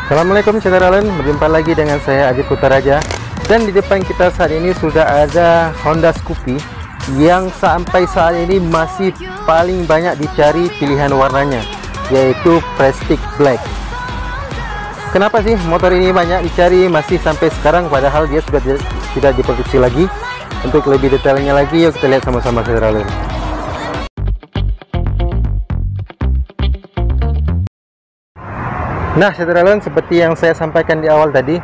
Assalamualaikum saudara-saudara, berjumpa lagi dengan saya Ajit Putaraja. Dan di depan kita saat ini sudah ada Honda Scoopy yang sampai saat ini masih paling banyak dicari pilihan warnanya, yaitu Prestige Black. Kenapa sih motor ini banyak dicari masih sampai sekarang, padahal dia sudah tidak diproduksi lagi? Untuk lebih detailnya lagi, yuk kita lihat sama-sama saudara-saudara. Nah saudara-saudara, seperti yang saya sampaikan di awal tadi,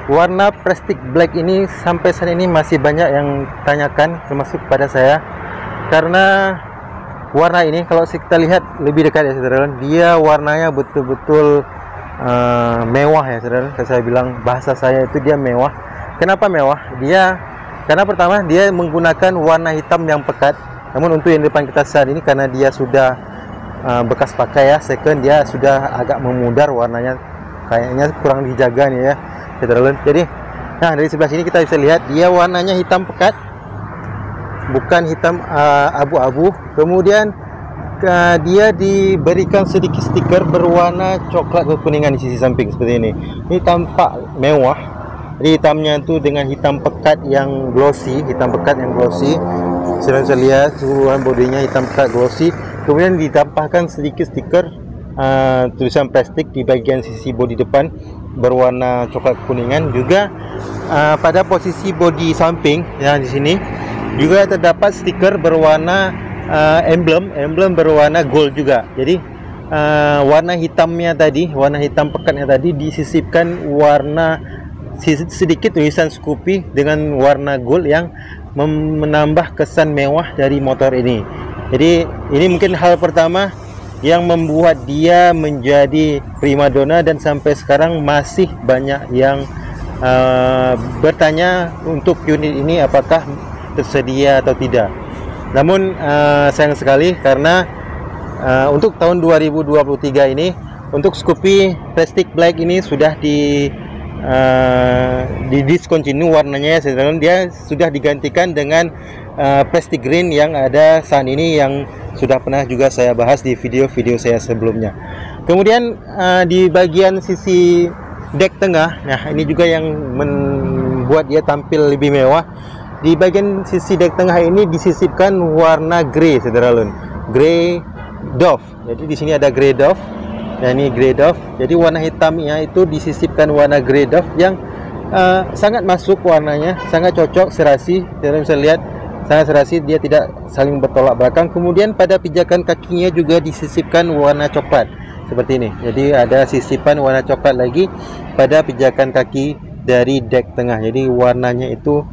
warna Prestige Black ini sampai saat ini masih banyak yang tanyakan, termasuk pada saya. Karena warna ini kalau kita lihat lebih dekat ya saudara-saudara, dia warnanya betul-betul mewah ya saudara. Saya bilang, bahasa saya itu dia mewah. Kenapa mewah? Karena pertama dia menggunakan warna hitam yang pekat. Namun untuk yang depan kita saat ini, karena dia sudah bekas pakai ya, second, dia sudah agak memudar warnanya, kayaknya kurang dijaga nih ya saudara-saudara. Jadi nah dari sebelah sini kita bisa lihat dia warnanya hitam pekat, bukan hitam abu-abu. Kemudian dia diberikan sedikit stiker berwarna coklat kekuningan di sisi samping seperti ini. Ini tampak mewah. Jadi hitamnya itu dengan hitam pekat yang glossy, Saudara bisa lihat seluruhan bodinya hitam pekat glossy. Kemudian ditambahkan sedikit stiker tulisan Prestige di bagian sisi bodi depan berwarna coklat kuningan. Juga pada posisi bodi samping ya, di sini juga terdapat stiker berwarna emblem berwarna gold juga. Jadi warna hitamnya tadi, warna hitam pekatnya tadi disisipkan warna sedikit tulisan Scoopy dengan warna gold yang menambah kesan mewah dari motor ini. Jadi ini mungkin hal pertama yang membuat dia menjadi primadona, dan sampai sekarang masih banyak yang bertanya untuk unit ini apakah tersedia atau tidak. Namun sayang sekali karena untuk tahun 2023 ini untuk Scoopy Prestige Black ini sudah di discontinue warnanya ya, dia sudah digantikan dengan Prestige Green yang ada saat ini, yang sudah pernah juga saya bahas di video-video saya sebelumnya. Kemudian di bagian sisi dek tengah, nah ini juga yang membuat dia tampil lebih mewah. Di bagian sisi dek tengah ini disisipkan warna grey saudara-saudara, grey Dove. Jadi di sini ada grey Dove. Nah ini grey Dove. Jadi warna hitamnya itu disisipkan warna grey Dove yang sangat masuk warnanya, sangat cocok, serasi. Saudara bisa lihat sangat serasi, dia tidak saling bertolak belakang. Kemudian pada pijakan kakinya juga disisipkan warna coklat seperti ini. Jadi ada sisipan warna coklat lagi pada pijakan kaki dari dek tengah. Jadi warnanya itu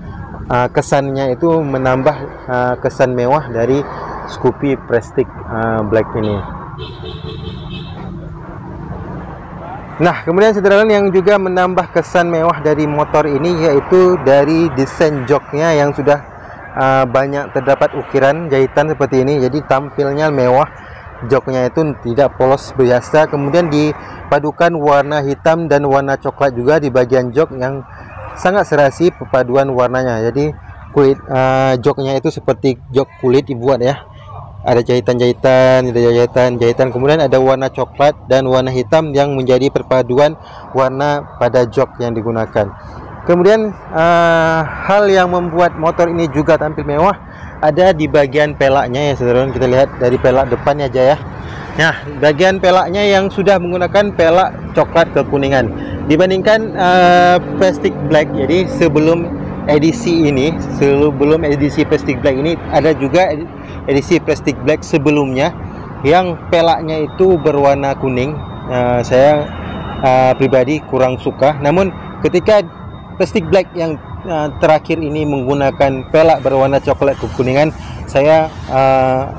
kesannya itu menambah kesan mewah dari Scoopy Prestige Black ini. Nah kemudian saudara yang juga menambah kesan mewah dari motor ini, yaitu dari desain joknya yang sudah banyak terdapat ukiran jahitan seperti ini. Jadi tampilnya mewah, joknya itu tidak polos biasa. Kemudian dipadukan warna hitam dan warna coklat juga di bagian jok yang sangat serasi perpaduan warnanya. Jadi kulit joknya itu seperti jok kulit dibuat ya, ada jahitan-jahitan, kemudian ada warna coklat dan warna hitam yang menjadi perpaduan warna pada jok yang digunakan. Kemudian hal yang membuat motor ini juga tampil mewah ada di bagian pelaknya ya saudara. Kita lihat dari pelak depannya aja ya. Nah bagian pelaknya yang sudah menggunakan pelak coklat kekuningan dibandingkan Prestige Black. Jadi sebelum edisi Prestige Black ini ada juga edisi Prestige Black sebelumnya yang pelaknya itu berwarna kuning. Saya pribadi kurang suka. Namun ketika Prestige Black yang terakhir ini menggunakan pelak berwarna coklat kekuningan, saya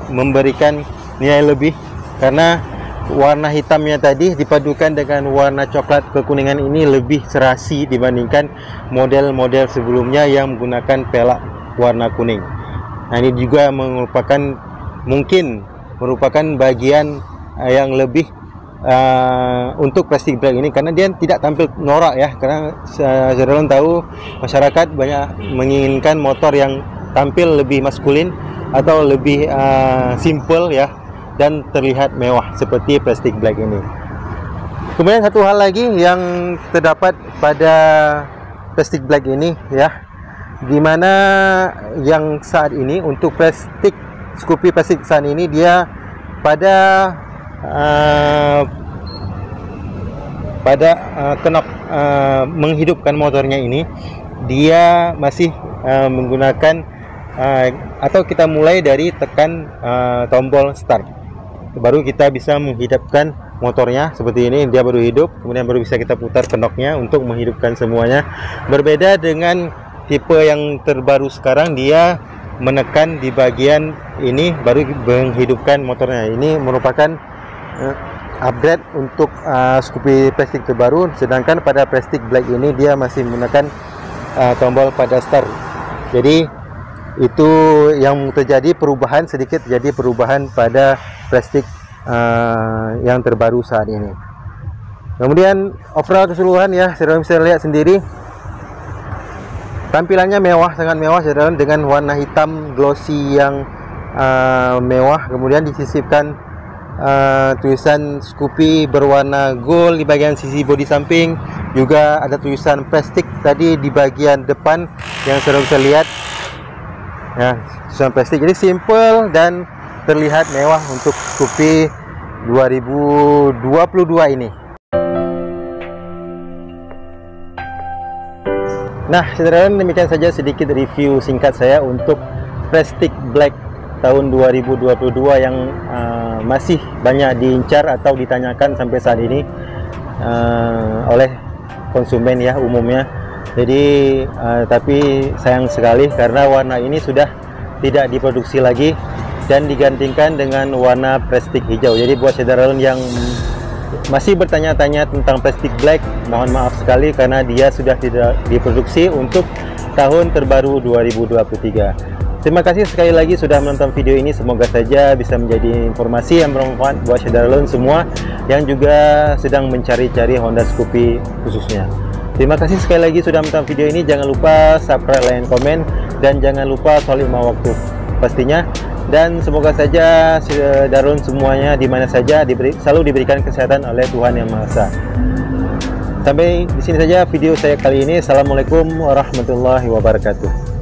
memberikan nilai lebih karena warna hitamnya tadi dipadukan dengan warna coklat kekuningan ini lebih serasi dibandingkan model-model sebelumnya yang menggunakan pelak warna kuning. Nah ini juga mungkin merupakan bagian yang lebih untuk Prestige Black ini, karena dia tidak tampil norak ya. Karena saudara tahu masyarakat banyak menginginkan motor yang tampil lebih maskulin atau lebih simple ya. dan terlihat mewah seperti plastik black ini. Kemudian satu hal lagi yang terdapat pada plastik black ini ya, dimana yang saat ini untuk plastik Scoopy plastik saat ini dia pada knob menghidupkan motornya ini, dia masih menggunakan atau kita mulai dari tekan tombol start, baru kita bisa menghidupkan motornya seperti ini. Dia baru hidup, kemudian baru bisa kita putar knob-nya untuk menghidupkan semuanya. Berbeda dengan tipe yang terbaru sekarang, dia menekan di bagian ini baru menghidupkan motornya. Ini merupakan upgrade untuk Scoopy plastik terbaru, sedangkan pada plastik black ini dia masih menekan tombol pada start. Jadi itu yang terjadi perubahan, sedikit jadi perubahan pada plastik yang terbaru saat ini. Kemudian overall keseluruhan ya, saudara bisa lihat sendiri, tampilannya mewah, sangat mewah saudara, dengan warna hitam glossy yang mewah. Kemudian disisipkan tulisan Scoopy berwarna gold di bagian sisi bodi samping. Juga ada tulisan plastik tadi di bagian depan yang saudara bisa lihat ya, tulisan plastik. Jadi simple dan terlihat mewah untuk Scoopy 2022 ini. Nah, saudara, demikian saja sedikit review singkat saya untuk plastik black tahun 2022 yang masih banyak diincar atau ditanyakan sampai saat ini oleh konsumen ya umumnya. Jadi tapi sayang sekali karena warna ini sudah tidak diproduksi lagi dan digantikan dengan warna plastik hijau. Jadi buat saudara yang masih bertanya-tanya tentang plastik black, mohon maaf sekali karena dia sudah tidak diproduksi untuk tahun terbaru 2023. Terima kasih sekali lagi sudah menonton video ini. Semoga saja bisa menjadi informasi yang bermanfaat buat saudara semua yang juga sedang mencari-cari Honda Scoopy khususnya. Terima kasih sekali lagi sudah menonton video ini. Jangan lupa subscribe, like, komen, dan jangan lupa sholat 5 waktu pastinya. Dan semoga saja saudara semuanya di mana saja selalu diberikan kesehatan oleh Tuhan Yang Maha Esa. Sampai di sini saja video saya kali ini. Assalamualaikum warahmatullahi wabarakatuh.